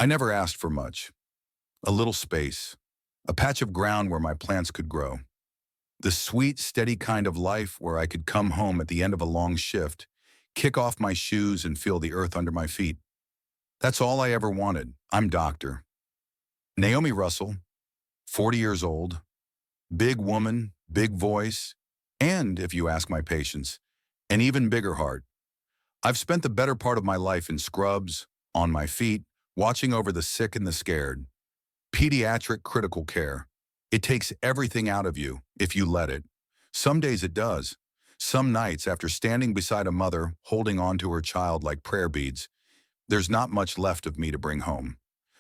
I never asked for much. A little space, a patch of ground where my plants could grow. The sweet, steady kind of life where I could come home at the end of a long shift, kick off my shoes and feel the earth under my feet. That's all I ever wanted. I'm Dr. Naomi Russell, 40 years old, big woman, big voice, and, if you ask my patience, an even bigger heart. I've spent the better part of my life in scrubs, on my feet, watching over the sick and the scared. Pediatric critical care. It takes everything out of you if you let it. Some days it does. Some nights, after standing beside a mother holding on to her child like prayer beads, there's not much left of me to bring home.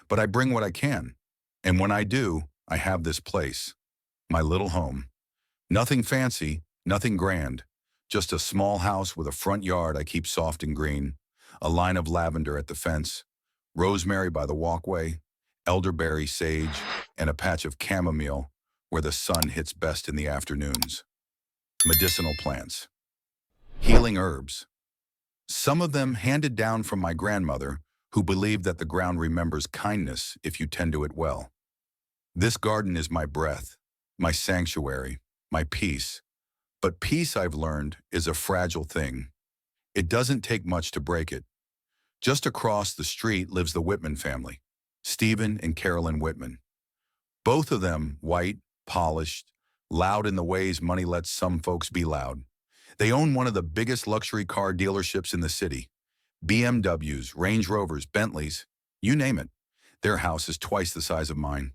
But I bring what I can. And when I do, I have this place. My little home. Nothing fancy, nothing grand. Just a small house with a front yard I keep soft and green, a line of lavender at the fence, rosemary by the walkway, elderberry, sage, and a patch of chamomile where the sun hits best in the afternoons. Medicinal plants. Healing herbs. Some of them handed down from my grandmother, who believed that the ground remembers kindness if you tend to it well. This garden is my breath, my sanctuary, my peace. But peace, I've learned, is a fragile thing. It doesn't take much to break it. Just across the street lives the Whitman family, Stephen and Carolyn Whitman. Both of them white, polished, loud in the ways money lets some folks be loud. They own one of the biggest luxury car dealerships in the city. BMWs, Range Rovers, Bentleys, you name it. Their house is twice the size of mine.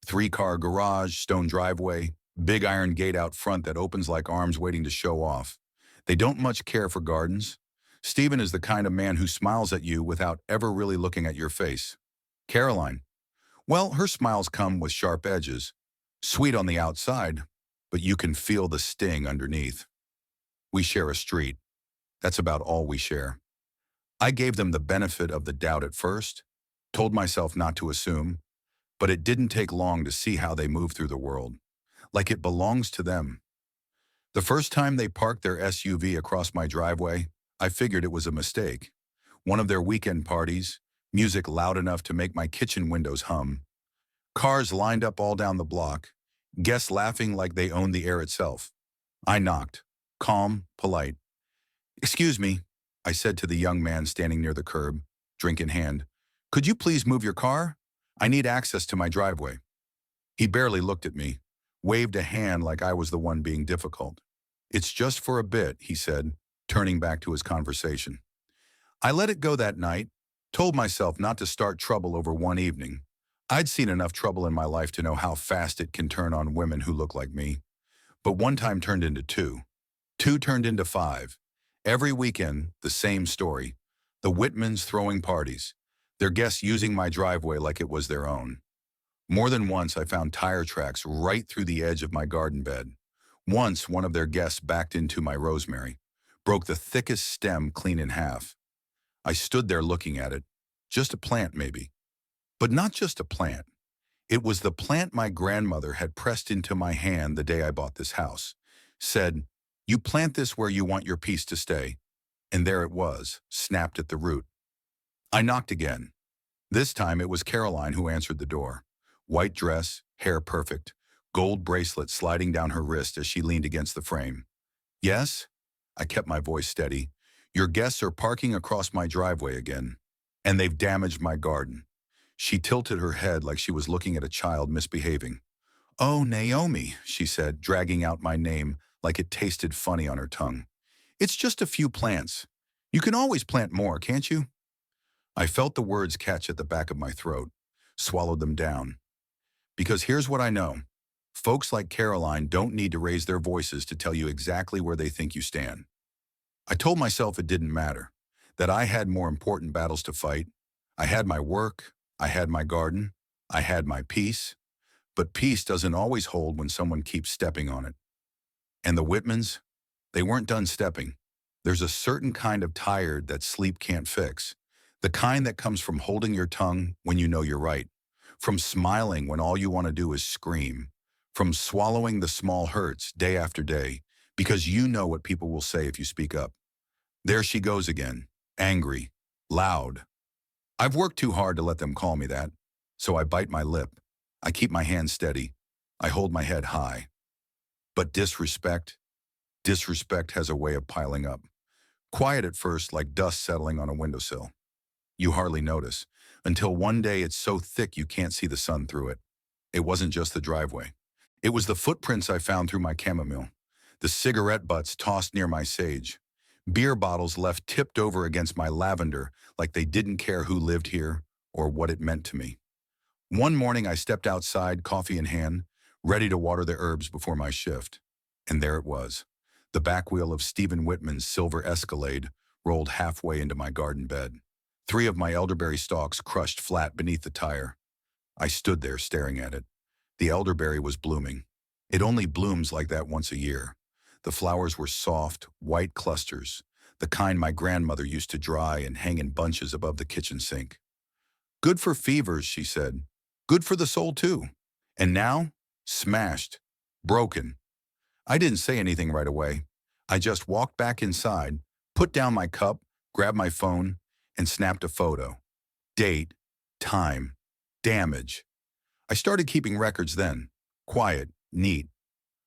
3-car garage, stone driveway, big iron gate out front that opens like arms waiting to show off. They don't much care for gardens. Stephen is the kind of man who smiles at you without ever really looking at your face. Caroline, well, her smiles come with sharp edges. Sweet on the outside, but you can feel the sting underneath. We share a street. That's about all we share. I gave them the benefit of the doubt at first, told myself not to assume, but it didn't take long to see how they move through the world, like it belongs to them. The first time they parked their SUV across my driveway, I figured it was a mistake. One of their weekend parties, music loud enough to make my kitchen windows hum. Cars lined up all down the block, guests laughing like they owned the air itself. I knocked, calm, polite. "Excuse me," I said to the young man standing near the curb, drink in hand. "Could you please move your car? I need access to my driveway." He barely looked at me, waved a hand like I was the one being difficult. "It's just for a bit," he said, turning back to his conversation. I let it go that night, told myself not to start trouble over one evening. I'd seen enough trouble in my life to know how fast it can turn on women who look like me. But one time turned into two. Two turned into five. Every weekend, the same story. The Whitmans throwing parties. Their guests using my driveway like it was their own. More than once, I found tire tracks right through the edge of my garden bed. Once, one of their guests backed into my rosemary, broke the thickest stem clean in half. I stood there looking at it. Just a plant, maybe. But not just a plant. It was the plant my grandmother had pressed into my hand the day I bought this house. Said, "You plant this where you want your peace to stay." And there it was, snapped at the root. I knocked again. This time it was Caroline who answered the door. White dress, hair perfect, gold bracelet sliding down her wrist as she leaned against the frame. "Yes?" I kept my voice steady. "Your guests are parking across my driveway again, and they've damaged my garden." She tilted her head like she was looking at a child misbehaving. "Oh, Naomi," she said, dragging out my name like it tasted funny on her tongue. "It's just a few plants. You can always plant more, can't you?" I felt the words catch at the back of my throat, swallowed them down. Because here's what I know. Folks like Caroline don't need to raise their voices to tell you exactly where they think you stand. I told myself it didn't matter, that I had more important battles to fight. I had my work, I had my garden, I had my peace. But peace doesn't always hold when someone keeps stepping on it. And the Whitmans, they weren't done stepping. There's a certain kind of tired that sleep can't fix. The kind that comes from holding your tongue when you know you're right. From smiling when all you want to do is scream. From swallowing the small hurts day after day because you know what people will say if you speak up. There she goes again, angry, loud. I've worked too hard to let them call me that, so I bite my lip. I keep my hand steady. I hold my head high. But disrespect has a way of piling up. Quiet at first, like dust settling on a windowsill. You hardly notice, until one day it's so thick you can't see the sun through it. It wasn't just the driveway. It was the footprints I found through my chamomile, the cigarette butts tossed near my sage, beer bottles left tipped over against my lavender like they didn't care who lived here or what it meant to me. One morning I stepped outside, coffee in hand, ready to water the herbs before my shift. And there it was. The back wheel of Stephen Whitman's silver Escalade rolled halfway into my garden bed. Three of my elderberry stalks crushed flat beneath the tire. I stood there staring at it. The elderberry was blooming. It only blooms like that once a year. The flowers were soft, white clusters, the kind my grandmother used to dry and hang in bunches above the kitchen sink. Good for fevers, she said. Good for the soul, too. And now, smashed, broken. I didn't say anything right away. I just walked back inside, put down my cup, grabbed my phone, and snapped a photo. Date, time, damage. I started keeping records then. Quiet, neat.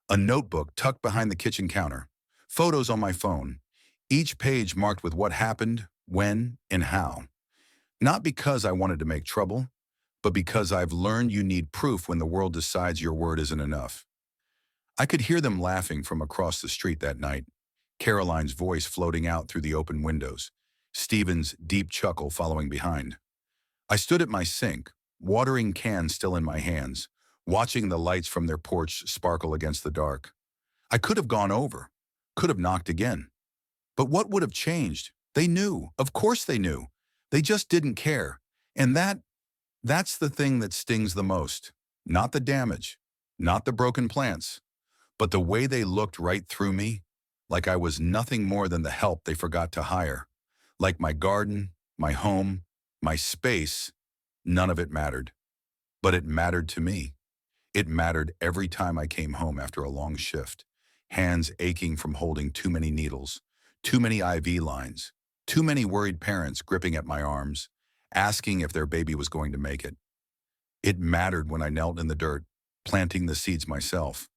A notebook tucked behind the kitchen counter. Photos on my phone. Each page marked with what happened, when, and how. Not because I wanted to make trouble, but because I've learned you need proof when the world decides your word isn't enough. I could hear them laughing from across the street that night, Caroline's voice floating out through the open windows, Stephen's deep chuckle following behind. I stood at my sink, watering can still in my hands, watching the lights from their porch sparkle against the dark. I could have gone over, could have knocked again. But what would have changed? They knew. Of course they knew. They just didn't care. And that's the thing that stings the most. Not the damage, not the broken plants, but the way they looked right through me, like I was nothing more than the help they forgot to hire. Like my garden, my home, my space, none of it mattered. But it mattered to me. It mattered every time I came home after a long shift, hands aching from holding too many needles, too many IV lines, too many worried parents gripping at my arms, asking if their baby was going to make it. It mattered when I knelt in the dirt, planting the seeds myself.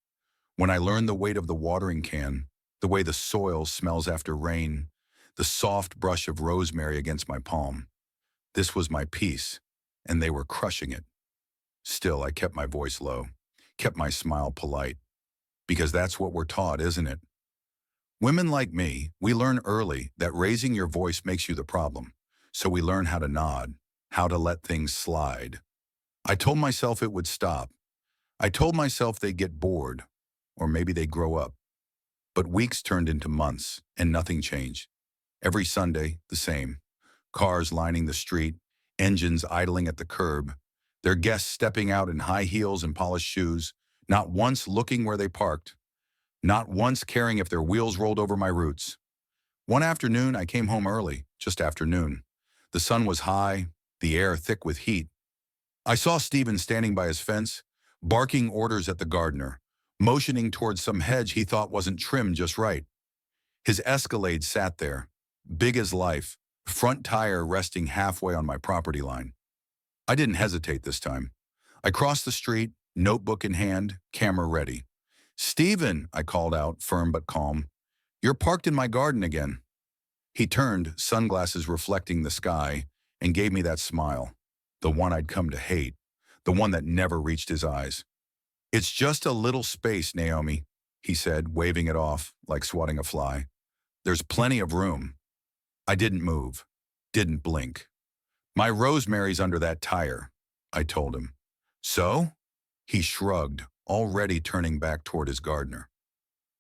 When I learned the weight of the watering can, the way the soil smells after rain, the soft brush of rosemary against my palm. This was my peace, and they were crushing it. Still, I kept my voice low, kept my smile polite, because that's what we're taught, isn't it? Women like me, we learn early that raising your voice makes you the problem, so we learn how to nod, how to let things slide. I told myself it would stop. I told myself they'd get bored, or maybe they'd grow up. But weeks turned into months, and nothing changed. Every Sunday, the same. Cars lining the street, engines idling at the curb, their guests stepping out in high heels and polished shoes, not once looking where they parked, not once caring if their wheels rolled over my roots. One afternoon, I came home early, just after noon. The sun was high, the air thick with heat. I saw Stephen standing by his fence, barking orders at the gardener, motioning towards some hedge he thought wasn't trimmed just right. His Escalade sat there, big as life, front tire resting halfway on my property line. I didn't hesitate this time. I crossed the street, notebook in hand, camera ready. "Stephen," I called out, firm but calm, "you're parked in my garden again." He turned, sunglasses reflecting the sky, and gave me that smile, the one I'd come to hate, the one that never reached his eyes. "It's just a little space, Naomi," he said, waving it off like swatting a fly. "There's plenty of room." I didn't move, didn't blink. "My rosemary's under that tire," I told him. "So?" He shrugged, already turning back toward his gardener.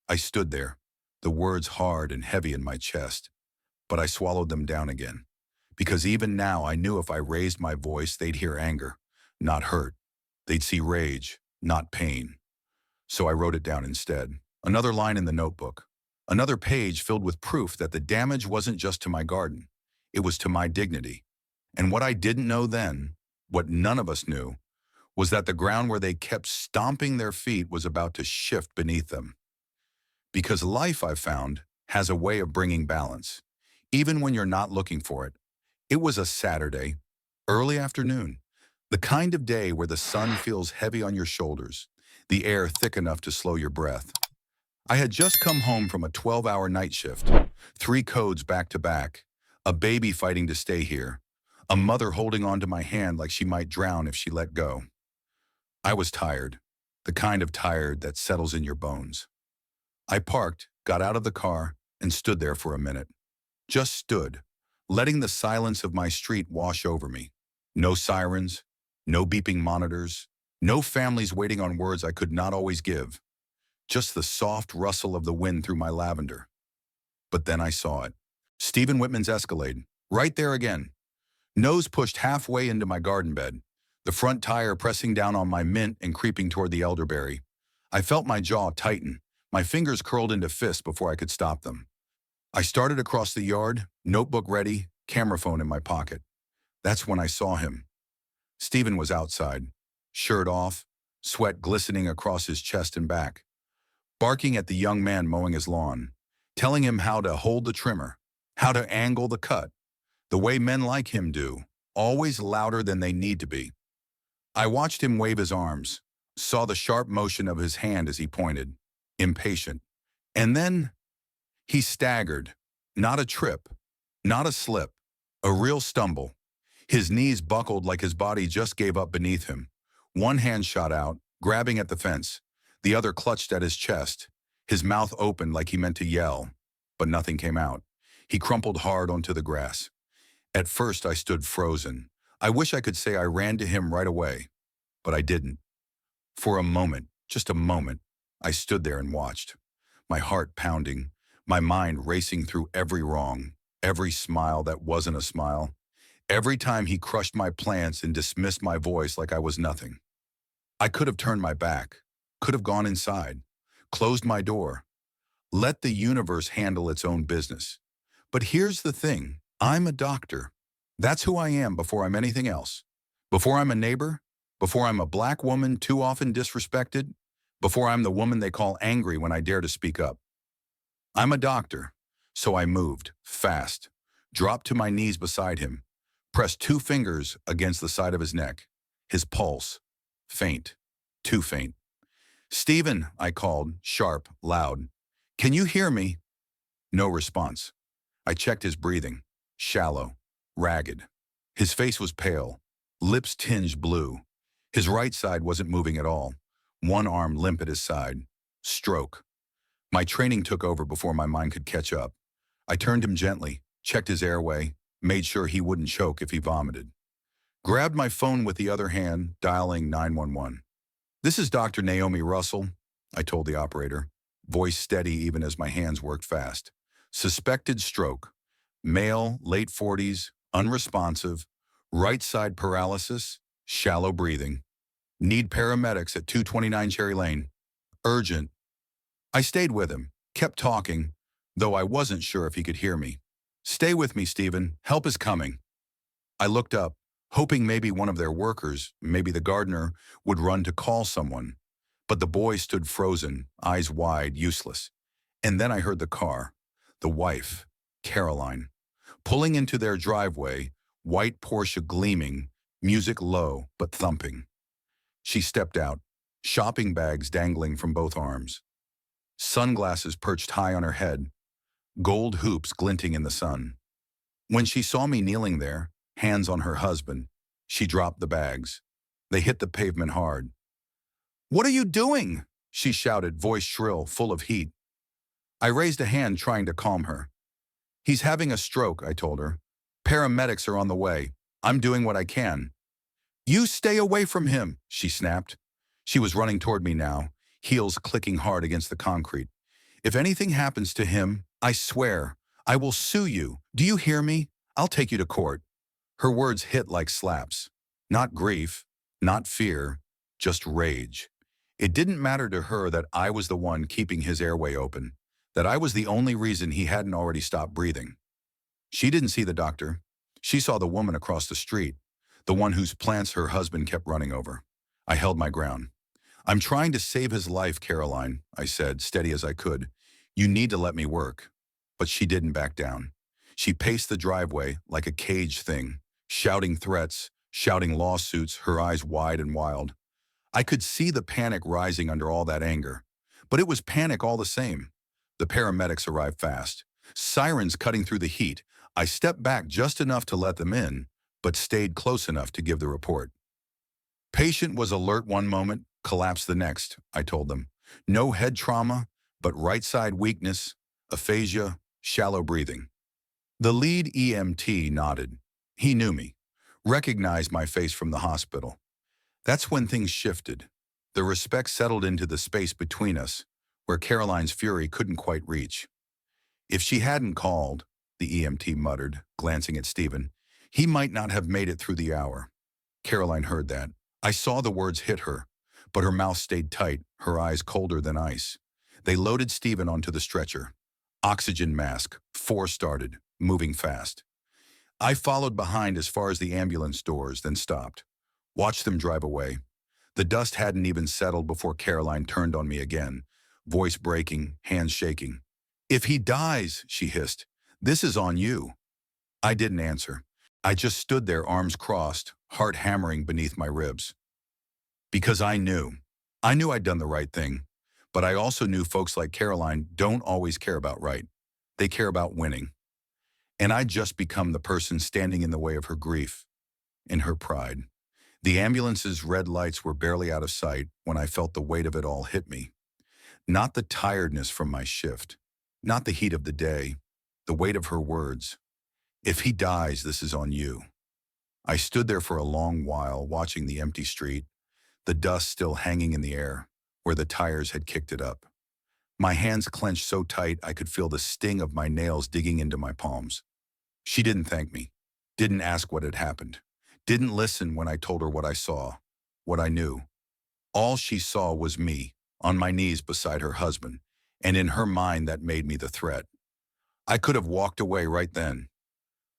I stood there, the words hard and heavy in my chest, but I swallowed them down again. Because even now I knew if I raised my voice, they'd hear anger, not hurt. They'd see rage, not pain. So I wrote it down instead. Another line in the notebook. Another page filled with proof that the damage wasn't just to my garden. It was to my dignity. And what I didn't know then, what none of us knew, was that the ground where they kept stomping their feet was about to shift beneath them. Because life, I've found, has a way of bringing balance, even when you're not looking for it. It was a Saturday. Early afternoon. The kind of day where the sun feels heavy on your shoulders, the air thick enough to slow your breath. I had just come home from a 12-hour night shift, 3 codes back to back, a baby fighting to stay here, a mother holding onto my hand like she might drown if she let go. I was tired, the kind of tired that settles in your bones. I parked, got out of the car, and stood there for a minute. Just stood, letting the silence of my street wash over me. No sirens, no beeping monitors, no families waiting on words I could not always give. Just the soft rustle of the wind through my lavender. But then I saw it. Stephen Whitman's Escalade, right there again. Nose pushed halfway into my garden bed, the front tire pressing down on my mint and creeping toward the elderberry. I felt my jaw tighten, my fingers curled into fists before I could stop them. I started across the yard, notebook ready, camera phone in my pocket. That's when I saw him. Stephen was outside, shirt off, sweat glistening across his chest and back, barking at the young man mowing his lawn, telling him how to hold the trimmer, how to angle the cut, the way men like him do, always louder than they need to be. I watched him wave his arms, saw the sharp motion of his hand as he pointed, impatient. And then he staggered. Not a trip, not a slip, a real stumble. His knees buckled like his body just gave up beneath him. One hand shot out, grabbing at the fence. The other clutched at his chest. His mouth opened like he meant to yell, but nothing came out. He crumpled hard onto the grass. At first, I stood frozen. I wish I could say I ran to him right away, but I didn't. For a moment, just a moment, I stood there and watched, my heart pounding, my mind racing through every wrong, every smile that wasn't a smile, every time he crushed my plans and dismissed my voice like I was nothing. I could have turned my back, could have gone inside, closed my door, let the universe handle its own business. But here's the thing, I'm a doctor. That's who I am before I'm anything else. Before I'm a neighbor, before I'm a black woman too often disrespected, before I'm the woman they call angry when I dare to speak up. I'm a doctor, so I moved, fast, dropped to my knees beside him, pressed 2 fingers against the side of his neck, his pulse, faint, too faint. "Stephen," I called, sharp, loud. "Can you hear me?" No response. I checked his breathing, shallow, ragged. His face was pale, lips tinged blue. His right side wasn't moving at all, one arm limp at his side. Stroke. My training took over before my mind could catch up. I turned him gently, checked his airway, made sure he wouldn't choke if he vomited. Grabbed my phone with the other hand, dialing 911. "This is Dr. Naomi Russell," I told the operator, voice steady even as my hands worked fast. "Suspected stroke. Male, late 40s, unresponsive, right side paralysis, shallow breathing. Need paramedics at 229 Cherry Lane. Urgent." I stayed with him, kept talking, though I wasn't sure if he could hear me. "Stay with me, Stephen. Help is coming." I looked up, hoping maybe one of their workers, maybe the gardener, would run to call someone. But the boy stood frozen, eyes wide, useless. And then I heard the car, the wife, Caroline, pulling into their driveway, white Porsche gleaming, music low but thumping. She stepped out, shopping bags dangling from both arms. Sunglasses perched high on her head, gold hoops glinting in the sun. When she saw me kneeling there, hands on her husband, she dropped the bags. They hit the pavement hard. "What are you doing?" she shouted, voice shrill, full of heat. I raised a hand trying to calm her. "He's having a stroke," I told her. "Paramedics are on the way. I'm doing what I can." "You stay away from him," she snapped. She was running toward me now, heels clicking hard against the concrete. "If anything happens to him, I swear, I will sue you. Do you hear me? I'll take you to court." Her words hit like slaps. Not grief, not fear, just rage. It didn't matter to her that I was the one keeping his airway open, that I was the only reason he hadn't already stopped breathing. She didn't see the doctor. She saw the woman across the street, the one whose plants her husband kept running over. I held my ground. "I'm trying to save his life, Caroline," I said, steady as I could. "You need to let me work." But she didn't back down. She paced the driveway like a caged thing, shouting threats, shouting lawsuits, her eyes wide and wild. I could see the panic rising under all that anger. But it was panic all the same. The paramedics arrived fast. Sirens cutting through the heat. I stepped back just enough to let them in, but stayed close enough to give the report. Patient was alert one moment, collapsed the next, I told them. No head trauma, but right side weakness, aphasia, shallow breathing. The lead EMT nodded. He knew me, recognized my face from the hospital. That's when things shifted. The respect settled into the space between us, where Caroline's fury couldn't quite reach. If she hadn't called, the EMT muttered, glancing at Stephen, he might not have made it through the hour. Caroline heard that. I saw the words hit her, but her mouth stayed tight, her eyes colder than ice. They loaded Stephen onto the stretcher. Oxygen mask, 4 started, moving fast. I followed behind as far as the ambulance doors, then stopped. Watched them drive away. The dust hadn't even settled before Caroline turned on me again, voice breaking, hands shaking. If he dies, she hissed, this is on you. I didn't answer. I just stood there, arms crossed, heart hammering beneath my ribs. Because I knew I'd done the right thing, but I also knew folks like Caroline don't always care about right. They care about winning. And I'd just become the person standing in the way of her grief, in her pride. The ambulance's red lights were barely out of sight when I felt the weight of it all hit me. Not the tiredness from my shift, not the heat of the day, the weight of her words. If he dies, this is on you. I stood there for a long while, watching the empty street, the dust still hanging in the air, where the tires had kicked it up. My hands clenched so tight I could feel the sting of my nails digging into my palms. She didn't thank me, didn't ask what had happened, didn't listen when I told her what I saw, what I knew. All she saw was me, on my knees beside her husband, and in her mind that made me the threat. I could have walked away right then.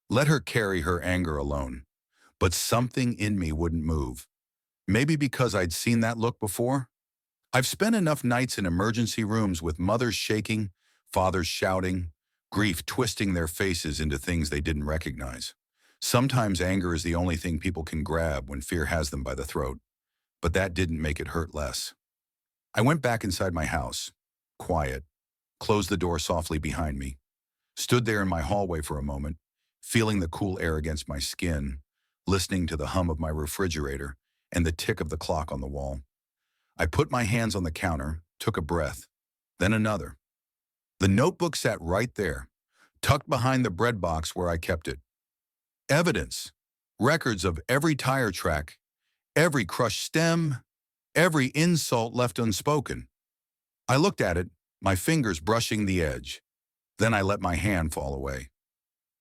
Let her carry her anger alone. But something in me wouldn't move. Maybe because I'd seen that look before? I've spent enough nights in emergency rooms with mothers shaking, fathers shouting, grief twisting their faces into things they didn't recognize. Sometimes anger is the only thing people can grab when fear has them by the throat. But that didn't make it hurt less. I went back inside my house, quiet, closed the door softly behind me, stood there in my hallway for a moment, feeling the cool air against my skin, listening to the hum of my refrigerator and the tick of the clock on the wall. I put my hands on the counter, took a breath, then another. The notebook sat right there, tucked behind the bread box where I kept it. Evidence, records of every tire track, every crushed stem, every insult left unspoken. I looked at it, my fingers brushing the edge. Then I let my hand fall away.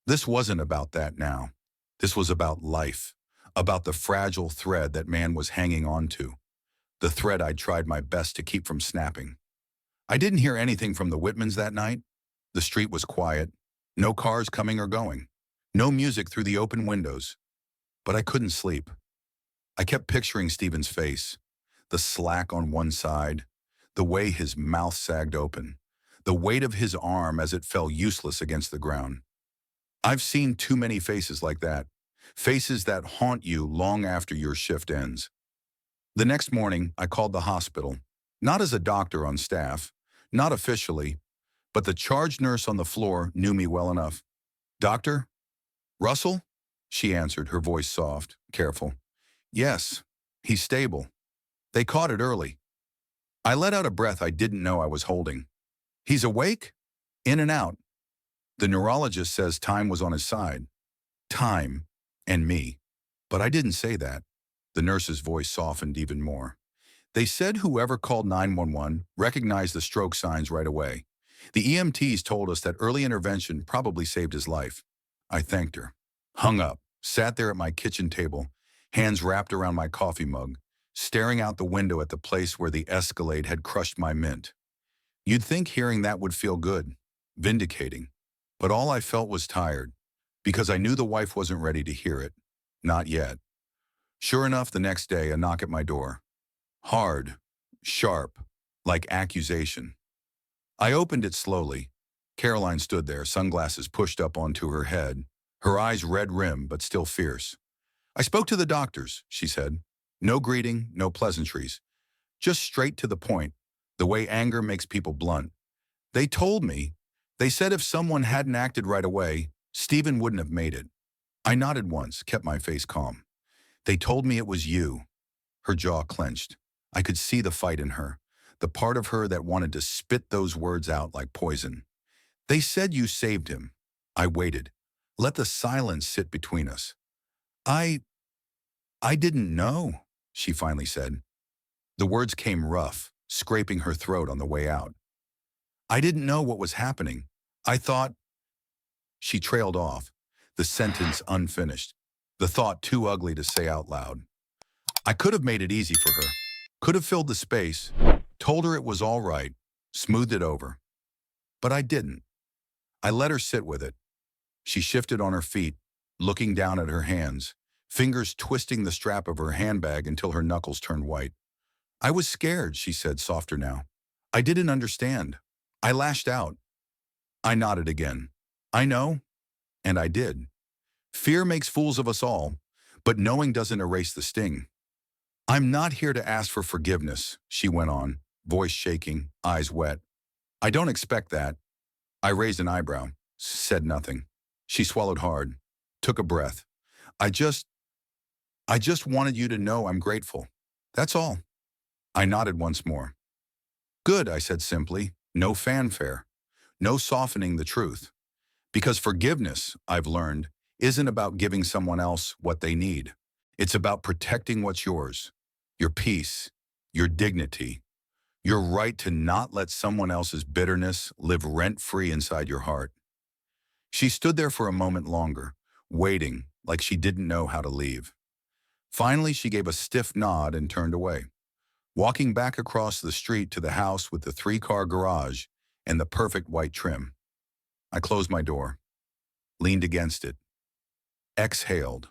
This wasn't about that now. This was about life, about the fragile thread that man was hanging on to, the thread I'd tried my best to keep from snapping. I didn't hear anything from the Whitmans that night. The street was quiet, no cars coming or going, no music through the open windows. But I couldn't sleep. I kept picturing Stephen's face, the slack on one side, the way his mouth sagged open, the weight of his arm as it fell useless against the ground. I've seen too many faces like that, faces that haunt you long after your shift ends. The next morning, I called the hospital, not as a doctor on staff, not officially, but the charge nurse on the floor knew me well enough. Doctor? Russell? She answered, her voice soft, careful. Yes, he's stable. They caught it early. I let out a breath I didn't know I was holding. He's awake? In and out. The neurologist says time was on his side. Time and me. But I didn't say that. The nurse's voice softened even more. They said whoever called 911 recognized the stroke signs right away. The EMTs told us that early intervention probably saved his life. I thanked her. Hung up, sat there at my kitchen table, hands wrapped around my coffee mug, staring out the window at the place where the Escalade had crushed my mint. You'd think hearing that would feel good, vindicating. But all I felt was tired, because I knew the wife wasn't ready to hear it. Not yet. Sure enough, the next day, a knock at my door. Hard, sharp, like accusation. I opened it slowly. Caroline stood there, sunglasses pushed up onto her head, her eyes red rimmed but still fierce. I spoke to the doctors, she said. No greeting, no pleasantries. Just straight to the point, the way anger makes people blunt. They told me, they said if someone hadn't acted right away, Stephen wouldn't have made it. I nodded once, kept my face calm. They told me it was you. Her jaw clenched. I could see the fight in her, the part of her that wanted to spit those words out like poison. They said you saved him. I waited. Let the silence sit between us. I I didn't know, she finally said. The words came rough, scraping her throat on the way out. I didn't know what was happening. I thought. She trailed off, the sentence unfinished, the thought too ugly to say out loud. I could have made it easy for her, could have filled the space, told her it was all right, smoothed it over. But I didn't. I let her sit with it. She shifted on her feet, looking down at her hands, fingers twisting the strap of her handbag until her knuckles turned white. I was scared, she said, softer now. I didn't understand. I lashed out. I nodded again. I know, and I did. Fear makes fools of us all, but knowing doesn't erase the sting. I'm not here to ask for forgiveness, she went on, voice shaking, eyes wet. I don't expect that. I raised an eyebrow, said nothing. She swallowed hard, took a breath. I just wanted you to know I'm grateful. That's all. I nodded once more. Good, I said simply, no fanfare, no softening the truth. Because forgiveness, I've learned, isn't about giving someone else what they need. It's about protecting what's yours, your peace, your dignity, your right to not let someone else's bitterness live rent-free inside your heart. She stood there for a moment longer, waiting like she didn't know how to leave. Finally, she gave a stiff nod and turned away, walking back across the street to the house with the 3-car garage and the perfect white trim. I closed my door, leaned against it, exhaled.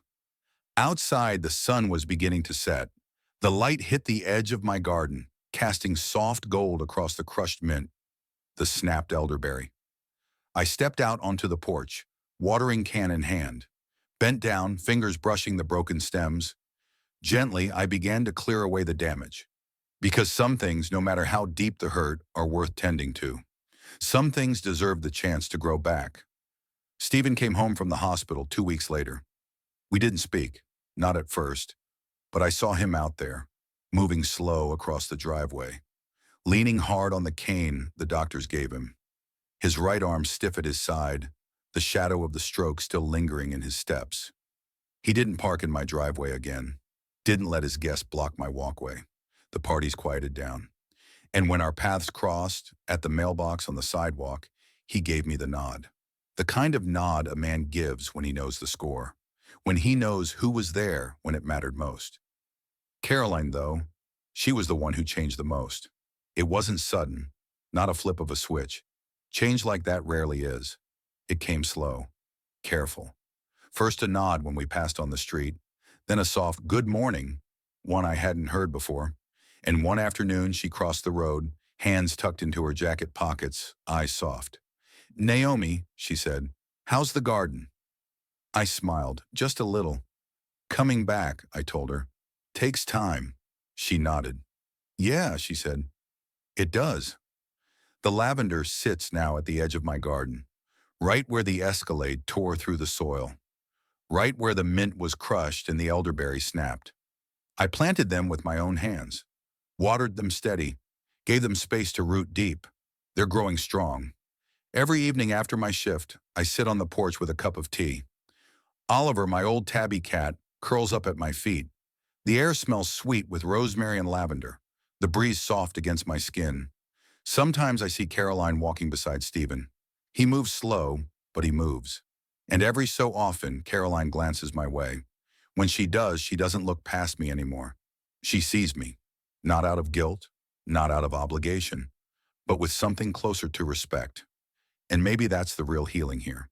Outside, the sun was beginning to set. The light hit the edge of my garden, casting soft gold across the crushed mint, the snapped elderberry. I stepped out onto the porch, watering can in hand, bent down, fingers brushing the broken stems. Gently, I began to clear away the damage. Because some things, no matter how deep the hurt, are worth tending to. Some things deserve the chance to grow back. Stephen came home from the hospital 2 weeks later. We didn't speak, not at first, but I saw him out there, moving slow across the driveway, leaning hard on the cane the doctors gave him, his right arm stiff at his side, the shadow of the stroke still lingering in his steps. He didn't park in my driveway again, didn't let his guests block my walkway. The party's quieted down. And when our paths crossed, at the mailbox on the sidewalk, he gave me the nod. The kind of nod a man gives when he knows the score, when he knows who was there when it mattered most. Caroline, though, she was the one who changed the most. It wasn't sudden, not a flip of a switch. Change like that rarely is. It came slow, careful. First a nod when we passed on the street, then a soft good morning, one I hadn't heard before. And one afternoon, she crossed the road, hands tucked into her jacket pockets, eyes soft. Naomi, she said, how's the garden? I smiled, just a little. Coming back, I told her. Takes time. She nodded. Yeah, she said. It does. The lavender sits now at the edge of my garden, right where the escalade tore through the soil, right where the mint was crushed and the elderberry snapped. I planted them with my own hands. Watered them steady, gave them space to root deep. They're growing strong. Every evening after my shift, I sit on the porch with a cup of tea. Oliver, my old tabby cat, curls up at my feet. The air smells sweet with rosemary and lavender, the breeze soft against my skin. Sometimes I see Caroline walking beside Stephen. He moves slow, but he moves. And every so often, Caroline glances my way. When she does, she doesn't look past me anymore. She sees me. Not out of guilt, not out of obligation, but with something closer to respect. And maybe that's the real healing here.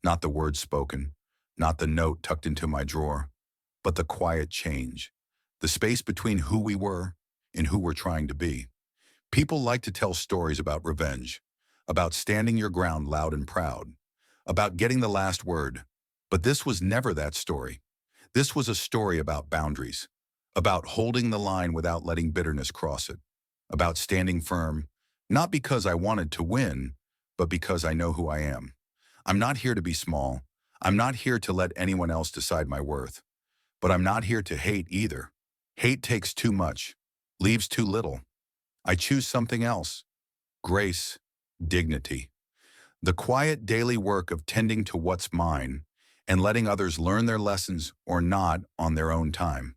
Not the words spoken, not the note tucked into my drawer, but the quiet change, the space between who we were and who we're trying to be. People like to tell stories about revenge, about standing your ground loud and proud, about getting the last word. But this was never that story. This was a story about boundaries, about holding the line without letting bitterness cross it, about standing firm, not because I wanted to win, but because I know who I am. I'm not here to be small. I'm not here to let anyone else decide my worth. But I'm not here to hate either. Hate takes too much, leaves too little. I choose something else: grace, dignity. The quiet daily work of tending to what's mine and letting others learn their lessons or not on their own time.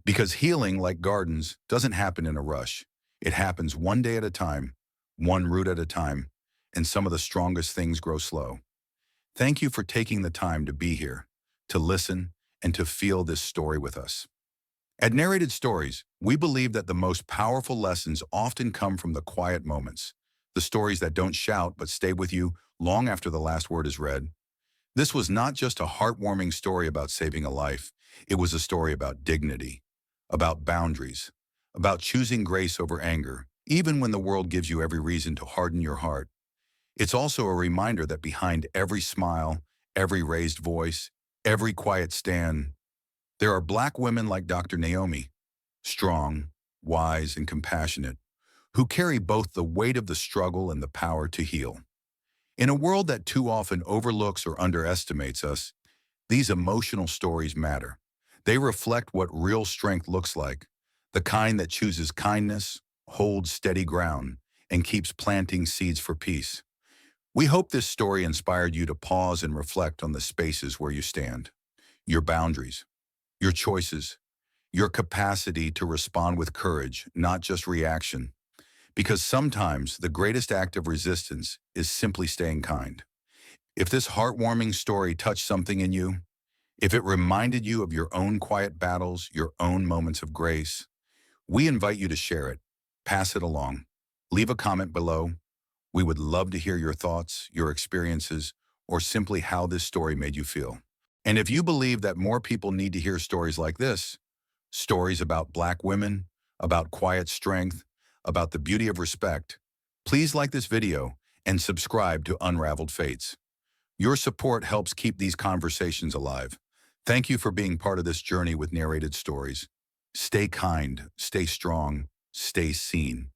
Because healing, like gardens, doesn't happen in a rush. It happens one day at a time, one root at a time, and some of the strongest things grow slow. Thank you for taking the time to be here, to listen, and to feel this story with us. At Narrated Stories, we believe that the most powerful lessons often come from the quiet moments, the stories that don't shout but stay with you long after the last word is read. This was not just a heartwarming story about saving a life. It was a story about dignity, about boundaries, about choosing grace over anger, even when the world gives you every reason to harden your heart. It's also a reminder that behind every smile, every raised voice, every quiet stand, there are Black women like Dr. Naomi, strong, wise, and compassionate, who carry both the weight of the struggle and the power to heal. In a world that too often overlooks or underestimates us, these emotional stories matter. They reflect what real strength looks like, the kind that chooses kindness, holds steady ground, and keeps planting seeds for peace. We hope this story inspired you to pause and reflect on the spaces where you stand, your boundaries, your choices, your capacity to respond with courage, not just reaction. Because sometimes the greatest act of resistance is simply staying kind. If this heartwarming story touched something in you, if it reminded you of your own quiet battles, your own moments of grace, we invite you to share it, pass it along, leave a comment below. We would love to hear your thoughts, your experiences, or simply how this story made you feel. And if you believe that more people need to hear stories like this, stories about Black women, about quiet strength, about the beauty of respect, please like this video and subscribe to Unraveled Fates. Your support helps keep these conversations alive. Thank you for being part of this journey with Narrated Stories. Stay kind, stay strong, stay seen.